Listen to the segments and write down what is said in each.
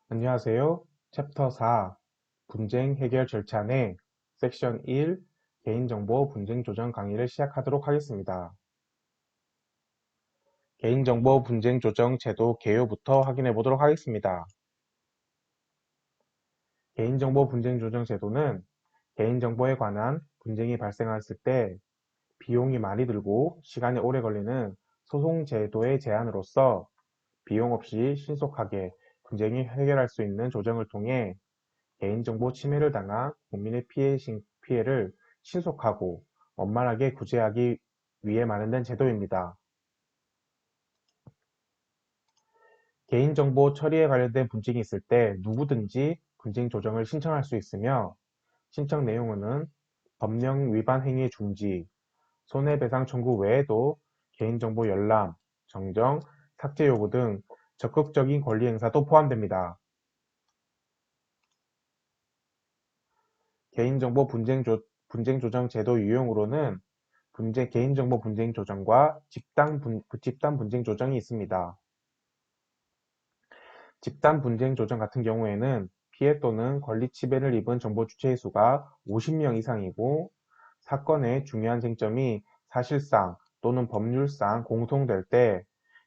안녕하세요. 챕터 4 분쟁 해결 절차 내 섹션 1 개인정보 분쟁 조정 강의를 시작하도록 하겠습니다. 개인정보 분쟁 조정 제도 개요부터 확인해 보도록 하겠습니다. 개인정보 분쟁 조정 제도는 개인정보에 관한 분쟁이 발생했을 때 비용이 많이 들고 시간이 오래 걸리는 소송 제도의 제안으로서 비용 없이 신속하게 분쟁이 해결할 수 있는 조정을 통해 개인정보 침해를 당한 국민의 피해를 신속하고 원만하게 구제하기 위해 마련된 제도입니다. 개인정보 처리에 관련된 분쟁이 있을 때 누구든지 분쟁 조정을 신청할 수 있으며 신청 내용은 법령 위반 행위 중지, 손해배상 청구 외에도 개인정보 열람, 정정, 삭제 요구 등 적극적인 권리 행사도 포함됩니다. 개인정보 분쟁 조정 제도 유형으로는 개인정보 분쟁 조정과 집단 분쟁 조정이 있습니다. 집단 분쟁 조정 같은 경우에는 피해 또는 권리 침해를 입은 정보 주체의 수가 50명 이상이고 사건의 중요한 쟁점이 사실상 또는 법률상 공통될 때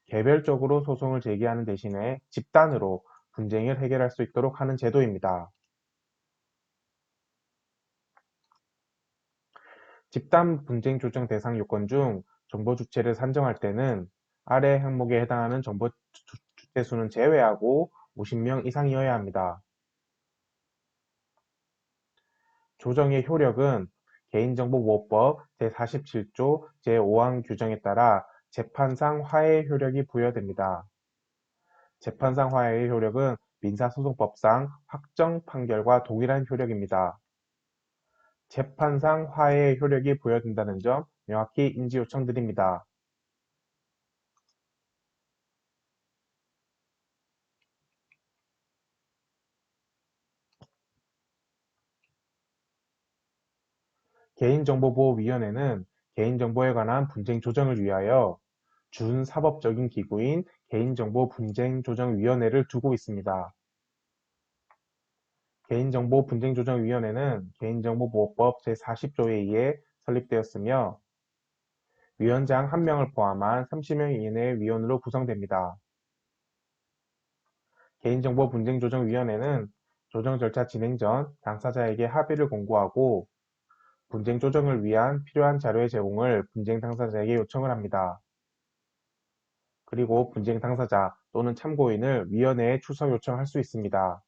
개별적으로 소송을 제기하는 대신에 집단으로 분쟁을 해결할 수 있도록 하는 제도입니다. 집단 분쟁 조정 대상 요건 중 정보 주체를 산정할 때는 아래 항목에 해당하는 정보 주체 수는 제외하고 50명 이상이어야 합니다. 조정의 효력은 개인정보보호법 제47조 제5항 규정에 따라 재판상 화해 효력이 부여됩니다. 재판상 화해의 효력은 민사소송법상 확정 판결과 동일한 효력입니다. 재판상 화해의 효력이 부여된다는 점 명확히 인지 요청드립니다. 개인정보보호위원회는 개인정보에 관한 분쟁 조정을 위하여 준사법적인 기구인 개인정보분쟁조정위원회를 두고 있습니다. 개인정보분쟁조정위원회는 개인정보보호법 제40조에 의해 설립되었으며 위원장 1명을 포함한 30명 이내의 위원으로 구성됩니다. 개인정보분쟁조정위원회는 조정 절차 진행 전 당사자에게 합의를 공고하고 분쟁 조정을 위한 필요한 자료의 제공을 분쟁 당사자에게 요청을 합니다. 그리고 분쟁 당사자 또는 참고인을 위원회에 출석 요청할 수 있습니다.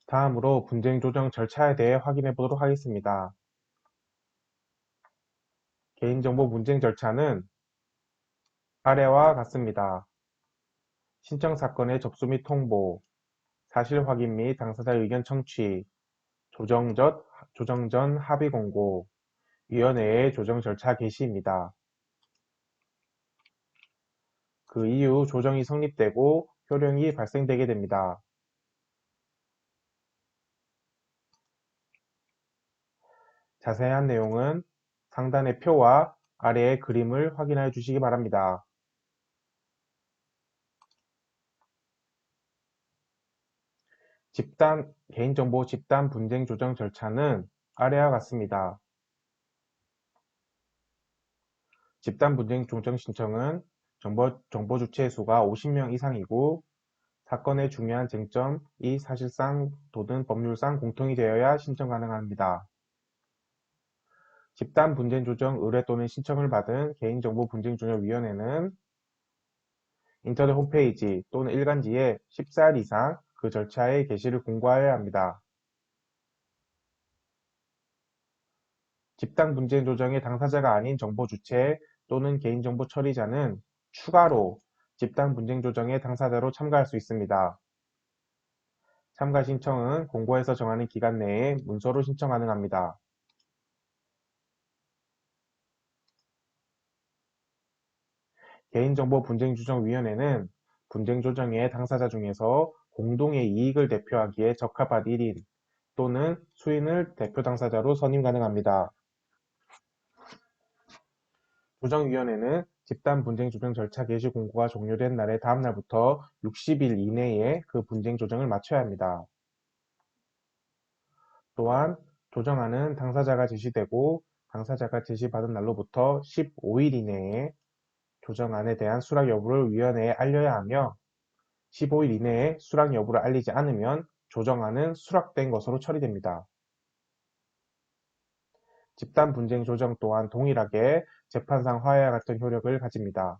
다음으로 분쟁 조정 절차에 대해 확인해 보도록 하겠습니다. 개인정보 분쟁 절차는 아래와 같습니다. 신청 사건의 접수 및 통보, 사실 확인 및 당사자 의견 청취, 조정 전 합의 공고, 위원회의 조정 절차 개시입니다. 그 이후 조정이 성립되고 효력이 발생되게 됩니다. 자세한 내용은 상단의 표와 아래의 그림을 확인해 주시기 바랍니다. 개인정보 집단 분쟁 조정 절차는 아래와 같습니다. 집단 분쟁 조정 신청은 정보 주체 수가 50명 이상이고 사건의 중요한 쟁점이 사실상 또는 법률상 공통이 되어야 신청 가능합니다. 집단 분쟁 조정 의뢰 또는 신청을 받은 개인정보 분쟁 조정위원회는 인터넷 홈페이지 또는 일간지에 14일 이상 그 절차의 개시를 공고하여야 합니다. 집단 분쟁 조정의 당사자가 아닌 정보 주체 또는 개인정보 처리자는 추가로 집단 분쟁 조정의 당사자로 참가할 수 있습니다. 참가 신청은 공고에서 정하는 기간 내에 문서로 신청 가능합니다. 개인정보분쟁조정위원회는 분쟁조정의 당사자 중에서 공동의 이익을 대표하기에 적합한 1인 또는 수인을 대표 당사자로 선임 가능합니다. 조정위원회는 집단 분쟁 조정 절차 개시 공고가 종료된 날의 다음 날부터 60일 이내에 그 분쟁 조정을 마쳐야 합니다. 또한 조정안은 당사자가 제시되고 당사자가 제시받은 날로부터 15일 이내에 조정안에 대한 수락 여부를 위원회에 알려야 하며 15일 이내에 수락 여부를 알리지 않으면 조정안은 수락된 것으로 처리됩니다. 집단 분쟁 조정 또한 동일하게 재판상 화해와 같은 효력을 가집니다.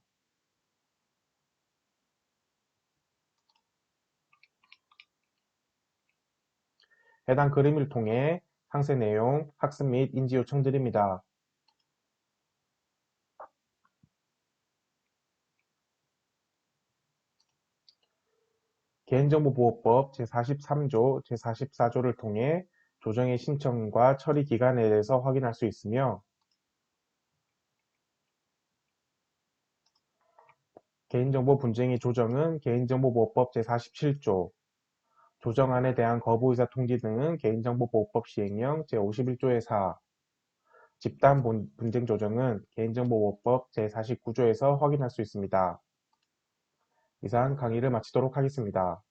해당 그림을 통해 상세 내용, 학습 및 인지 요청 드립니다. 개인정보보호법 제43조, 제44조를 통해 조정의 신청과 처리 기간에 대해서 확인할 수 있으며 개인정보 분쟁의 조정은 개인정보보호법 제47조, 조정안에 대한 거부 의사 통지 등은 개인정보보호법 시행령 제51조의 4, 집단 분쟁 조정은 개인정보보호법 제49조에서 확인할 수 있습니다. 이상 강의를 마치도록 하겠습니다.